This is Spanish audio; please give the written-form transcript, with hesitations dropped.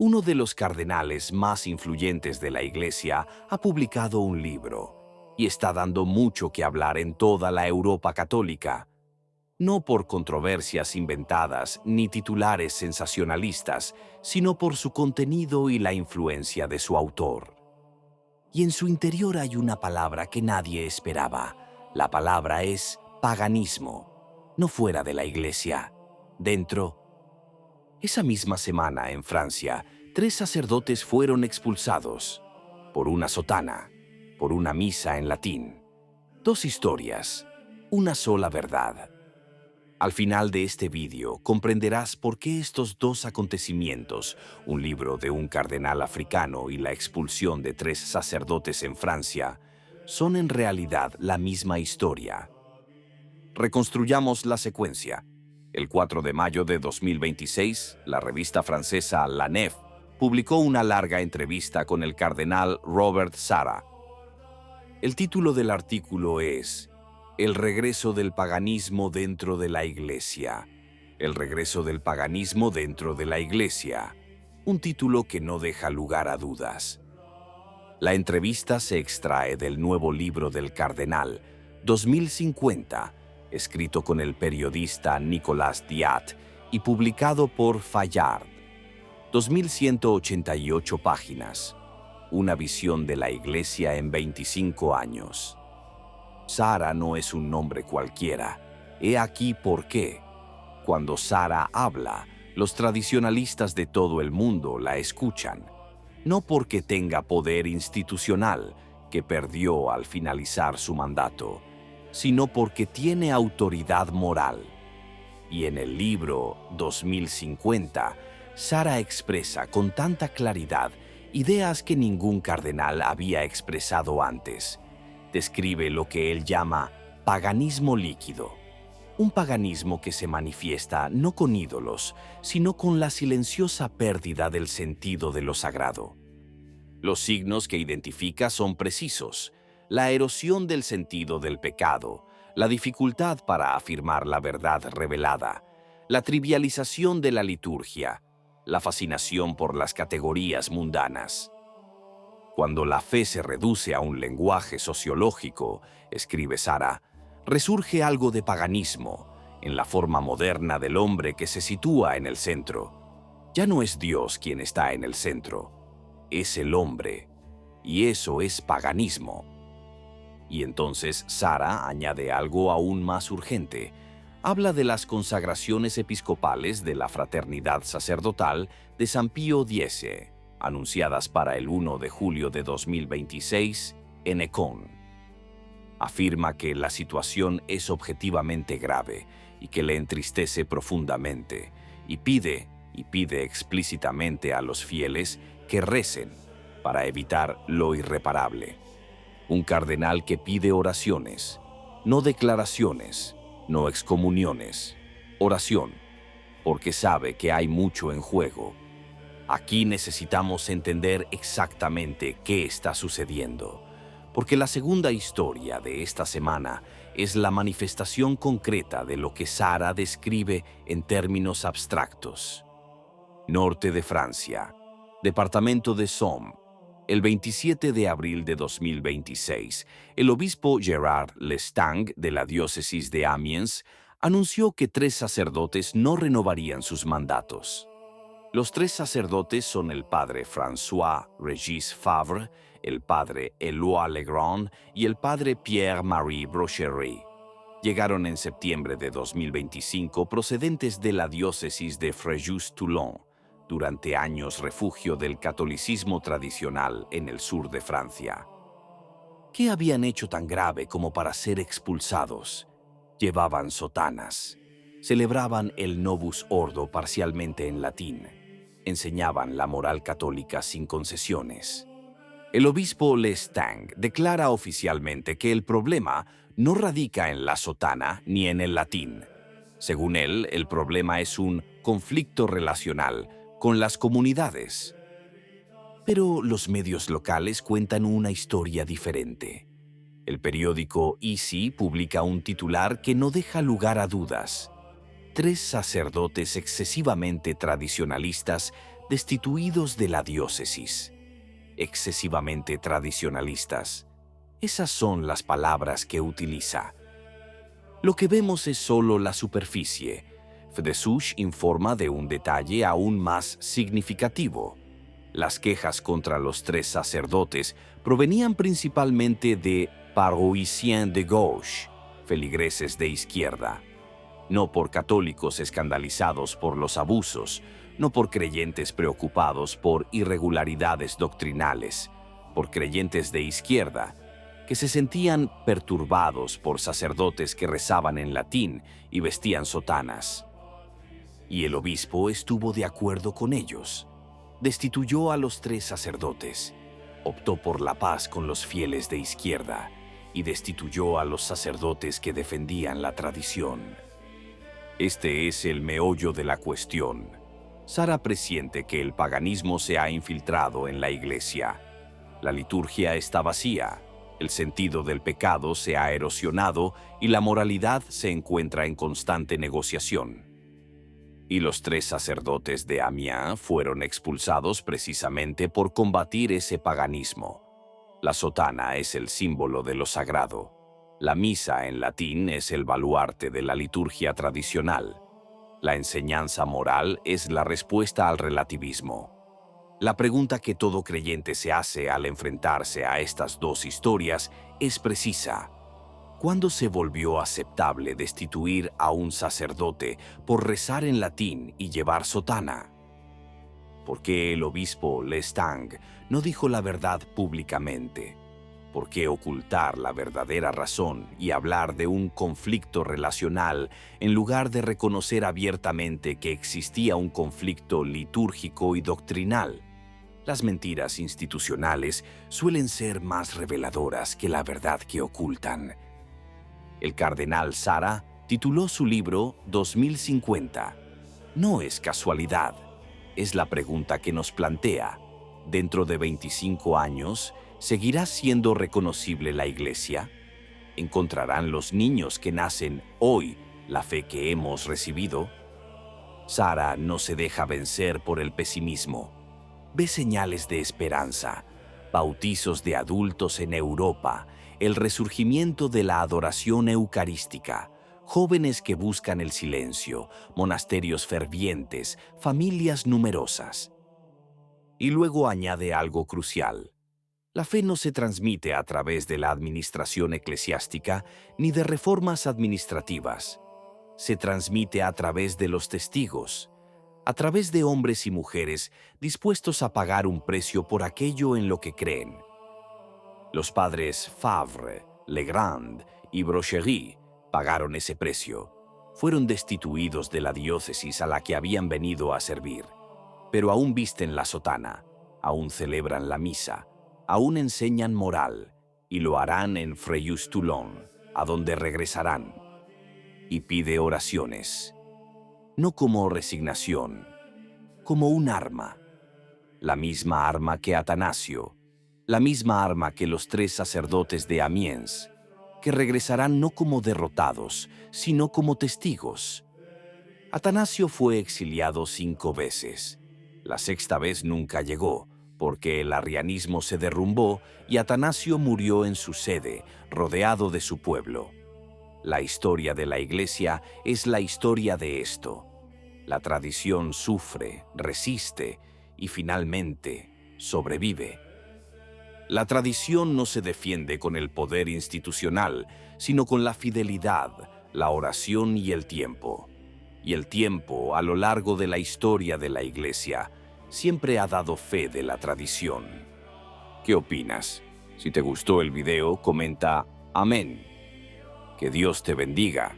Uno de los cardenales más influyentes de la Iglesia ha publicado un libro y está dando mucho que hablar en toda la Europa católica, no por controversias inventadas ni titulares sensacionalistas, sino por su contenido y la influencia de su autor. Y en su interior hay una palabra que nadie esperaba. La palabra es paganismo, no fuera de la Iglesia, dentro. Esa misma semana, en Francia, 3 sacerdotes fueron expulsados por una sotana, por una misa en latín. 2 historias, una sola verdad. Al final de este vídeo comprenderás por qué estos 2 acontecimientos, un libro de un cardenal africano y la expulsión de 3 sacerdotes en Francia, son en realidad la misma historia. Reconstruyamos la secuencia. El 4 de mayo de 2026, la revista francesa La Nef publicó una larga entrevista con el cardenal Robert Sarah. El título del artículo es El regreso del paganismo dentro de la Iglesia. El regreso del paganismo dentro de la Iglesia. Un título que no deja lugar a dudas. La entrevista se extrae del nuevo libro del cardenal, 2050, escrito con el periodista Nicolas Diat y publicado por Fayard. 2188 páginas. Una visión de la Iglesia en 25 años. Sarah no es un nombre cualquiera. He aquí por qué. Cuando Sarah habla, los tradicionalistas de todo el mundo la escuchan. No porque tenga poder institucional, que perdió al finalizar su mandato, sino porque tiene autoridad moral. Y en el libro 2050, Sarah expresa con tanta claridad ideas que ningún cardenal había expresado antes. Describe lo que él llama paganismo líquido. Un paganismo que se manifiesta no con ídolos, sino con la silenciosa pérdida del sentido de lo sagrado. Los signos que identifica son precisos: la erosión del sentido del pecado, la dificultad para afirmar la verdad revelada, la trivialización de la liturgia, la fascinación por las categorías mundanas. Cuando la fe se reduce a un lenguaje sociológico, escribe Sarah, resurge algo de paganismo, en la forma moderna del hombre que se sitúa en el centro. Ya no es Dios quien está en el centro, es el hombre, y eso es paganismo. Y entonces Sarah añade algo aún más urgente. Habla de las consagraciones episcopales de la fraternidad sacerdotal de San Pío X, anunciadas para el 1 de julio de 2026 en Ecón. Afirma que la situación es objetivamente grave y que le entristece profundamente, y pide explícitamente a los fieles que recen para evitar lo irreparable. Un cardenal que pide oraciones, no declaraciones, no excomuniones, oración, porque sabe que hay mucho en juego. Aquí necesitamos entender exactamente qué está sucediendo, porque la segunda historia de esta semana es la manifestación concreta de lo que Sarah describe en términos abstractos. Norte de Francia, departamento de Somme. El 27 de abril de 2026, el obispo Gérard Lestang de la diócesis de Amiens anunció que 3 sacerdotes no renovarían sus mandatos. Los 3 sacerdotes son el padre François-Régis Favre, el padre Éloi Legrand y el padre Pierre-Marie Brochery. Llegaron en septiembre de 2025 procedentes de la diócesis de Fréjus-Toulon, durante años refugio del catolicismo tradicional en el sur de Francia. ¿Qué habían hecho tan grave como para ser expulsados? Llevaban sotanas, celebraban el Novus Ordo parcialmente en latín, enseñaban la moral católica sin concesiones. El obispo Lestang declara oficialmente que el problema no radica en la sotana ni en el latín. Según él, el problema es un conflicto relacional con las comunidades. Pero los medios locales cuentan una historia diferente. El periódico Ici publica un titular que no deja lugar a dudas. 3 sacerdotes excesivamente tradicionalistas destituidos de la diócesis, excesivamente tradicionalistas. Esas son las palabras que utiliza. Lo que vemos es solo la superficie. Fdesush informa de un detalle aún más significativo. Las quejas contra los 3 sacerdotes provenían principalmente de paroissiens de gauche, feligreses de izquierda, no por católicos escandalizados por los abusos, no por creyentes preocupados por irregularidades doctrinales, por creyentes de izquierda, que se sentían perturbados por sacerdotes que rezaban en latín y vestían sotanas. Y el obispo estuvo de acuerdo con ellos. Destituyó a los 3 sacerdotes, optó por la paz con los fieles de izquierda y destituyó a los sacerdotes que defendían la tradición. Este es el meollo de la cuestión. Sara presiente que el paganismo se ha infiltrado en la iglesia. La liturgia está vacía, el sentido del pecado se ha erosionado y la moralidad se encuentra en constante negociación. Y los 3 sacerdotes de Amiens fueron expulsados precisamente por combatir ese paganismo. La sotana es el símbolo de lo sagrado. La misa en latín es el baluarte de la liturgia tradicional. La enseñanza moral es la respuesta al relativismo. La pregunta que todo creyente se hace al enfrentarse a estas 2 historias es precisa. ¿Cuándo se volvió aceptable destituir a un sacerdote por rezar en latín y llevar sotana? ¿Por qué el obispo Lestang no dijo la verdad públicamente? ¿Por qué ocultar la verdadera razón y hablar de un conflicto relacional en lugar de reconocer abiertamente que existía un conflicto litúrgico y doctrinal? Las mentiras institucionales suelen ser más reveladoras que la verdad que ocultan. El cardenal Sara tituló su libro 2050. No es casualidad, es la pregunta que nos plantea. ¿Dentro de 25 años seguirá siendo reconocible la Iglesia? ¿Encontrarán los niños que nacen hoy la fe que hemos recibido? Sara no se deja vencer por el pesimismo. Ve señales de esperanza, bautizos de adultos en Europa, el resurgimiento de la adoración eucarística, jóvenes que buscan el silencio, monasterios fervientes, familias numerosas. Y luego añade algo crucial. La fe no se transmite a través de la administración eclesiástica ni de reformas administrativas. Se transmite a través de los testigos, a través de hombres y mujeres dispuestos a pagar un precio por aquello en lo que creen. Los padres Favre, Legrand y Brocherie pagaron ese precio. Fueron destituidos de la diócesis a la que habían venido a servir. Pero aún visten la sotana, aún celebran la misa, aún enseñan moral, y lo harán en Frejus-Toulon, a donde regresarán. Y pide oraciones, no como resignación, como un arma. La misma arma que Atanasio, la misma arma que los 3 sacerdotes de Amiens, que regresarán no como derrotados, sino como testigos. Atanasio fue exiliado 5 veces. La 6ª vez nunca llegó, porque el arrianismo se derrumbó y Atanasio murió en su sede, rodeado de su pueblo. La historia de la Iglesia es la historia de esto. La tradición sufre, resiste y finalmente sobrevive. La tradición no se defiende con el poder institucional, sino con la fidelidad, la oración y el tiempo. Y el tiempo, a lo largo de la historia de la Iglesia, siempre ha dado fe de la tradición. ¿Qué opinas? Si te gustó el video, comenta amén. Que Dios te bendiga.